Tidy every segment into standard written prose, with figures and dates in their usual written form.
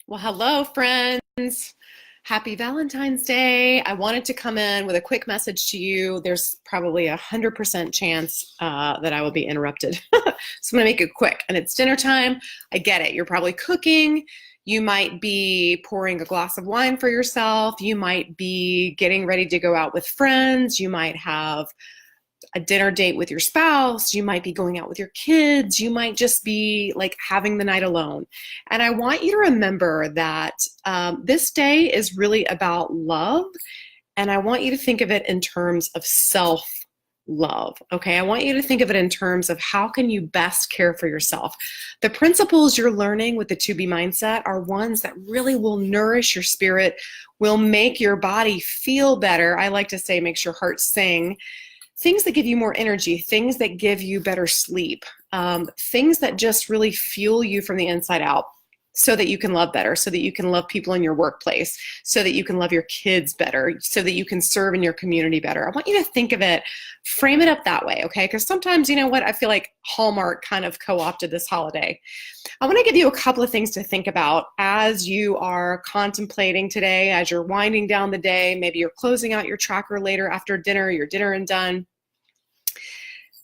Well, hello, friends. Happy Valentine's Day. I wanted to come in with a quick message to you. There's probably 100% chance that I will be interrupted. So I'm going to make it quick. And it's dinner time. I get it. You're probably cooking. You might be pouring a glass of wine for yourself. You might be getting ready to go out with friends. You might have a dinner date with your spouse, you might be going out with your kids, you might just be like having the night alone. And I want you to remember that this day is really about love, and I want you to think of it in terms of self love. Okay, I want you to think of it in terms of how can you best care for yourself. The principles you're learning with the to be mindset are ones that really will nourish your spirit, will make your body feel better. I like to say makes your heart sing. Things that give you more energy, things that give you better sleep, things that just really fuel you from the inside out so that you can love better, so that you can love people in your workplace, so that you can love your kids better, so that you can serve in your community better. I want you to think of it, frame it up that way, okay? Because sometimes, you know what, I feel like Hallmark kind of co-opted this holiday. I want to give you a couple of things to think about as you are contemplating today, as you're winding down the day. Maybe you're closing out your tracker later after dinner, your dinner and done.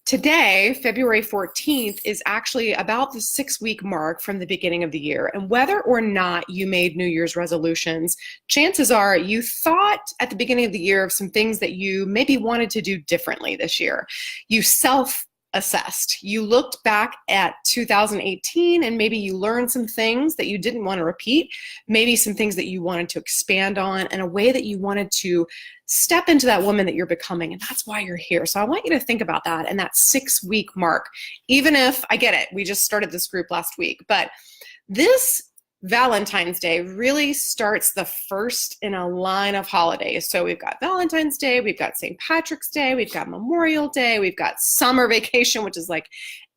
Today, February 14th, is actually about the 6-week mark from the beginning of the year. And whether or not you made New Year's resolutions, chances are you thought at the beginning of the year of some things that you maybe wanted to do differently this year. You self-assessed. You looked back at 2018 and maybe you learned some things that you didn't want to repeat, maybe some things that you wanted to expand on, and a way that you wanted to step into that woman that you're becoming, and that's why you're here. So I want you to think about that and that 6-week mark. Even if, I get it, we just started this group last week, but this Valentine's Day really starts the first in a line of holidays. So we've got Valentine's Day, we've got St. Patrick's Day, we've got Memorial Day, we've got summer vacation, which is like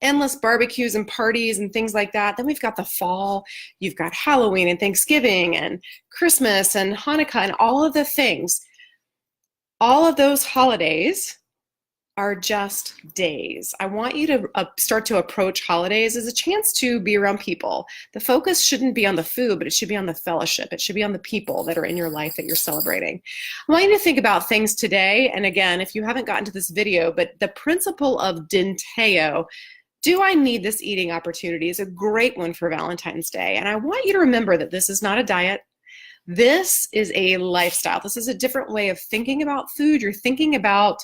endless barbecues and parties and things like that. Then we've got the fall, you've got Halloween and Thanksgiving and Christmas and Hanukkah and all of the things. All of those holidays are just days. I want you to start to approach holidays as a chance to be around people. The focus shouldn't be on the food, but it should be on the fellowship. It should be on the people that are in your life that you're celebrating. I want you to think about things today. And again, if you haven't gotten to this video, but the principle of Dinteo, do I need this eating opportunity, is a great one for Valentine's Day. And I want you to remember that this is not a diet. This is a lifestyle. This is a different way of thinking about food. You're thinking about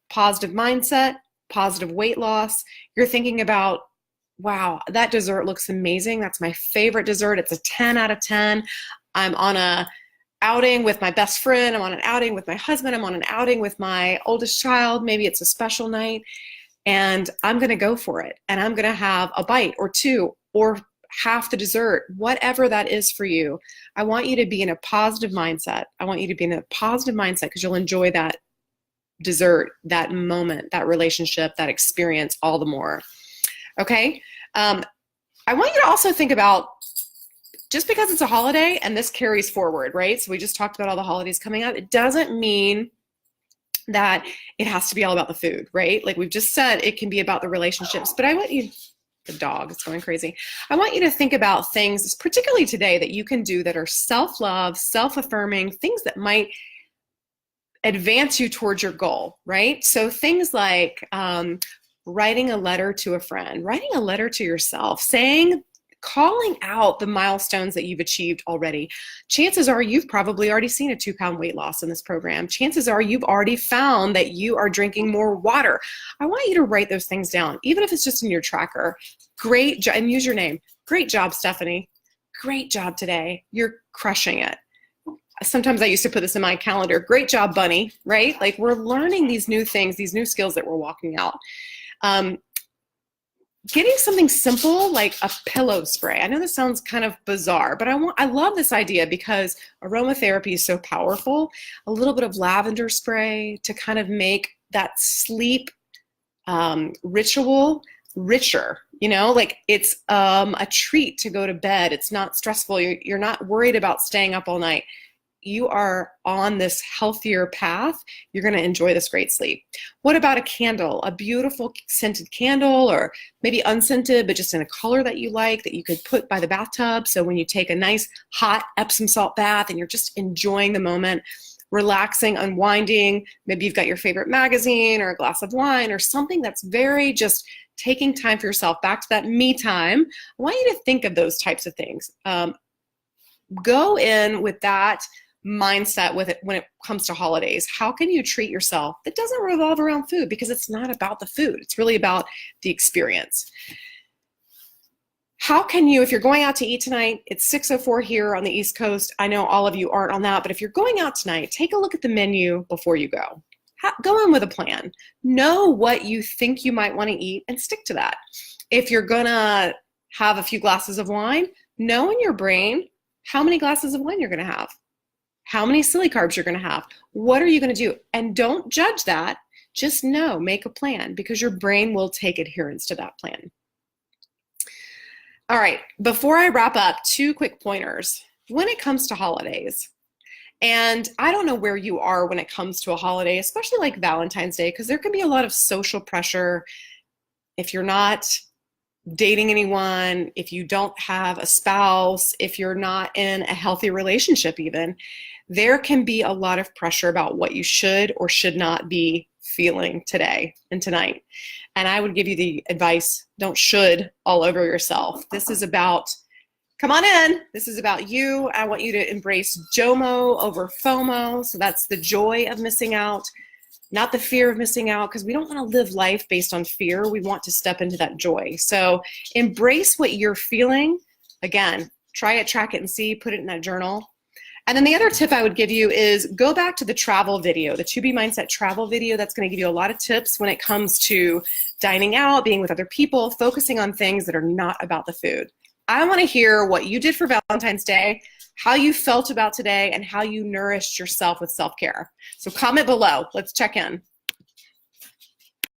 positive mindset, positive weight loss. You're thinking about, wow, that dessert looks amazing. That's my favorite dessert. It's a 10 out of 10. I'm on a outing with my best friend. I'm on an outing with my husband. I'm on an outing with my oldest child. Maybe it's a special night. And I'm going to go for it. And I'm going to have a bite or two or half the dessert, whatever that is for you. I want you to be in a positive mindset. I want you to be in a positive mindset because you'll enjoy that dessert, that moment, that relationship, that experience all the more. Okay? I want you to also think about, just because it's a holiday and this carries forward, right? So we just talked about all the holidays coming up. It doesn't mean that it has to be all about the food, right? Like we've just said, it can be about the relationships, but I want you, the dog is going crazy. I want you to think about things, particularly today, that you can do that are self-love, self-affirming, things that might advance you towards your goal, right? So things like writing a letter to a friend, writing a letter to yourself, calling out the milestones that you've achieved already. Chances are you've probably already seen a 2-pound weight loss in this program. Chances are you've already found that you are drinking more water. I want you to write those things down, even if it's just in your tracker. Great job, and use your name. Great job, Stephanie. Great job today. You're crushing it. Sometimes I used to put this in my calendar. Great job, Bunny, right? Like we're learning these new things, these new skills that we're walking out. Getting something simple like a pillow spray. I know this sounds kind of bizarre, but I love this idea because aromatherapy is so powerful. A little bit of lavender spray to kind of make that sleep ritual richer, you know, like it's a treat to go to bed. It's not stressful. You're not worried about staying up all night. you are on this healthier path, you're going to enjoy this great sleep. What about a candle, a beautiful scented candle, or maybe unscented, but just in a color that you like, that you could put by the bathtub. So when you take a nice hot Epsom salt bath and you're just enjoying the moment, relaxing, unwinding, maybe you've got your favorite magazine or a glass of wine or something that's very just taking time for yourself, back to that me time. I want you to think of those types of things. Go in with that mindset with it when it comes to holidays. How can you treat yourself that doesn't revolve around food? Because it's not about the food. It's really about the experience. How can you, if you're going out to eat tonight, it's 6:04 here on the East Coast. I know all of you aren't on that, but if you're going out tonight, take a look at the menu before you go. Go in with a plan. Know what you think you might want to eat and stick to that. If you're gonna have a few glasses of wine, know in your brain how many glasses of wine you're gonna have, how many silly carbs you're gonna have. What are you gonna do? And don't judge that. Just know, make a plan, because your brain will take adherence to that plan. All right, before I wrap up, 2 quick pointers. When it comes to holidays, and I don't know where you are when it comes to a holiday, especially like Valentine's Day, because there can be a lot of social pressure. If you're not dating anyone, if you don't have a spouse, if you're not in a healthy relationship even, there can be a lot of pressure about what you should or should not be feeling today and tonight. And I would give you the advice, don't should all over yourself. This is about, come on in, this is about you. I want you to embrace JOMO over FOMO. So that's the joy of missing out, not the fear of missing out, because we don't want to live life based on fear. We want to step into that joy. So embrace what you're feeling. Again, try it, track it, and see, put it in that journal. And then the other tip I would give you is go back to the travel video, the 2B Mindset travel video. That's going to give you a lot of tips when it comes to dining out, being with other people, focusing on things that are not about the food. I want to hear what you did for Valentine's Day, how you felt about today, and how you nourished yourself with self-care. So comment below. Let's check in.